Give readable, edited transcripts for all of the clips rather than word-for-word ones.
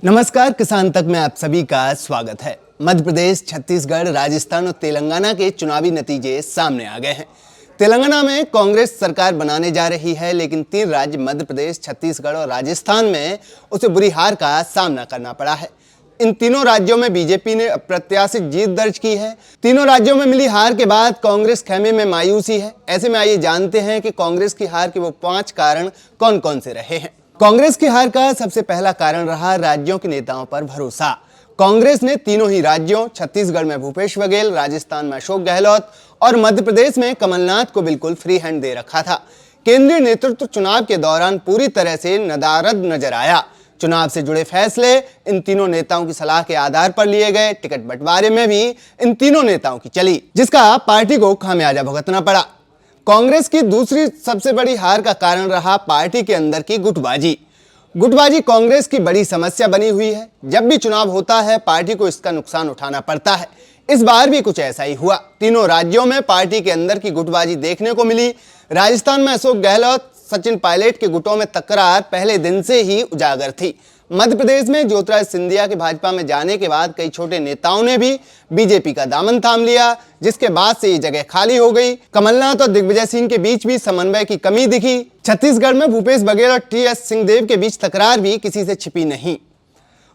नमस्कार, किसान तक में आप सभी का स्वागत है। मध्य प्रदेश, छत्तीसगढ़, राजस्थान और तेलंगाना के चुनावी नतीजे सामने आ गए हैं। तेलंगाना में कांग्रेस सरकार बनाने जा रही है, लेकिन 3 राज्य मध्य प्रदेश, छत्तीसगढ़ और राजस्थान में उसे बुरी हार का सामना करना पड़ा है। इन तीनों राज्यों में बीजेपी ने अप्रत्याशित जीत दर्ज की है। तीनों राज्यों में मिली हार के बाद कांग्रेस खेमे में मायूसी है। ऐसे में आइए जानते हैं कि कांग्रेस की हार के वो 5 कारण कौन कौन से रहे हैं। कांग्रेस की हार का सबसे पहला कारण रहा राज्यों के नेताओं पर भरोसा। कांग्रेस ने तीनों ही राज्यों, छत्तीसगढ़ में भूपेश बघेल, राजस्थान में अशोक गहलोत और मध्य प्रदेश में कमलनाथ को बिल्कुल फ्री हैंड दे रखा था। केंद्रीय नेतृत्व चुनाव के दौरान पूरी तरह से नदारद नजर आया। चुनाव से जुड़े फैसले इन तीनों नेताओं की सलाह के आधार पर लिए गए। टिकट बंटवारे में भी इन तीनों नेताओं की चली, जिसका पार्टी को खामियाजा भुगतना पड़ा। कांग्रेस की दूसरी सबसे बड़ी हार का कारण रहा पार्टी के अंदर की गुटबाजी। गुटबाजी कांग्रेस की बड़ी समस्या बनी हुई है। जब भी चुनाव होता है, पार्टी को इसका नुकसान उठाना पड़ता है। इस बार भी कुछ ऐसा ही हुआ। तीनों राज्यों में पार्टी के अंदर की गुटबाजी देखने को मिली। राजस्थान में अशोक गहलोत, सचिन पायलट के गुटों में तकरार पहले दिन से ही उजागर थी। मध्य प्रदेश में ज्योतिरादित्य सिंधिया के भाजपा में जाने के बाद कई छोटे नेताओं ने भी बीजेपी का दामन थाम लिया, जिसके बाद से ये जगह खाली हो गई। कमलनाथ और दिग्विजय सिंह के बीच भी समन्वय की कमी दिखी। छत्तीसगढ़ में भूपेश बघेल और टी.एस. सिंहदेव के बीच तकरार भी किसी से छिपी नहीं।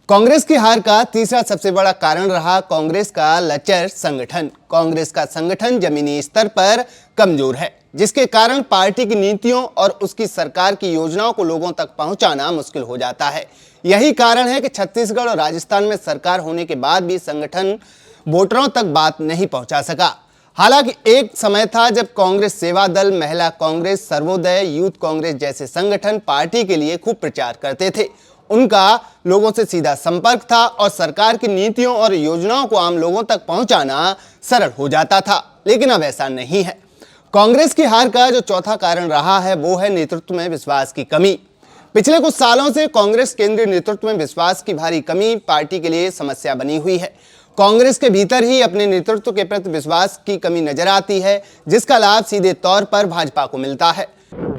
कांग्रेस की हार का तीसरा सबसे बड़ा कारण रहा कांग्रेस का लचर संगठन। कांग्रेस का संगठन जमीनी स्तर पर कमजोर है, जिसके कारण पार्टी की नीतियों और उसकी सरकार की योजनाओं को लोगों तक पहुंचाना मुश्किल हो जाता है। यही कारण है कि छत्तीसगढ़ और राजस्थान में सरकार होने के बाद भी संगठन वोटरों तक बात नहीं पहुंचा सका। हालांकि एक समय था जब कांग्रेस सेवा दल, महिला कांग्रेस, सर्वोदय, यूथ कांग्रेस जैसे संगठन पार्टी के लिए खूब प्रचार करते थे। उनका लोगों से सीधा संपर्क था और सरकार की नीतियों और योजनाओं को आम लोगों तक पहुंचाना सरल हो जाता था। लेकिन अब ऐसा नहीं है। कांग्रेस की हार का जो चौथा कारण रहा है, वो है नेतृत्व में विश्वास की कमी। पिछले कुछ सालों से कांग्रेस केंद्रीय नेतृत्व में विश्वास की भारी कमी पार्टी के लिए समस्या बनी हुई है। कांग्रेस के भीतर ही अपने नेतृत्व के प्रति विश्वास की कमी नजर आती है, जिसका लाभ सीधे तौर पर भाजपा को मिलता है।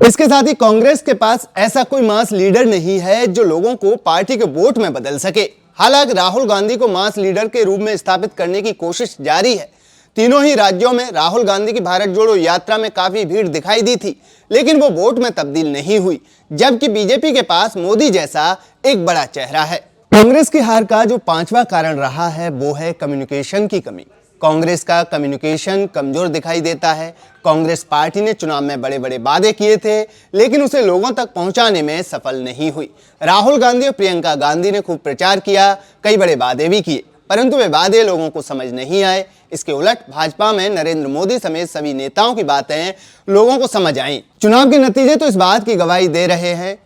इसके साथ ही कांग्रेस के पास ऐसा कोई मास लीडर नहीं है जो लोगों को पार्टी के वोट में बदल सके। हालांकि राहुल गांधी को मास लीडर के रूप में स्थापित करने की कोशिश जारी है। तीनों ही राज्यों में राहुल गांधी की भारत जोड़ो यात्रा में काफी भीड़ दिखाई दी थी, लेकिन वो वोट में तब्दील नहीं हुई, जबकि बीजेपी के पास मोदी जैसा एक बड़ा चेहरा है। कांग्रेस की हार का जो 5वां कारण रहा है, वो है कम्युनिकेशन की कमी। कांग्रेस का कम्युनिकेशन कमजोर दिखाई देता है। कांग्रेस पार्टी ने चुनाव में बड़े बड़े वादे किए थे, लेकिन उसे लोगों तक पहुंचाने में सफल नहीं हुई। राहुल गांधी और प्रियंका गांधी ने खूब प्रचार किया, कई बड़े वादे भी किए, परंतु वे वादे लोगों को समझ नहीं आए। इसके उलट भाजपा में नरेंद्र मोदी समेत सभी नेताओं की बातें लोगों को समझ आईं। चुनाव के नतीजे तो इस बात की गवाही दे रहे हैं।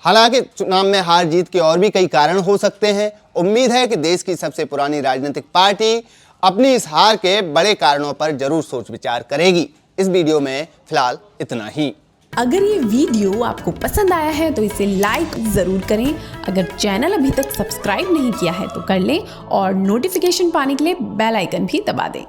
हालांकि चुनाव में हार जीत के और भी कई कारण हो सकते हैं। उम्मीद है कि देश की सबसे पुरानी राजनीतिक पार्टी अपनी इस हार के बड़े कारणों पर जरूर सोच विचार करेगी। इस वीडियो में फिलहाल इतना ही। अगर ये वीडियो आपको पसंद आया है तो इसे लाइक ज़रूर करें। अगर चैनल अभी तक सब्सक्राइब नहीं किया है तो कर लें और नोटिफिकेशन पाने के लिए बेल आइकन भी दबा दें।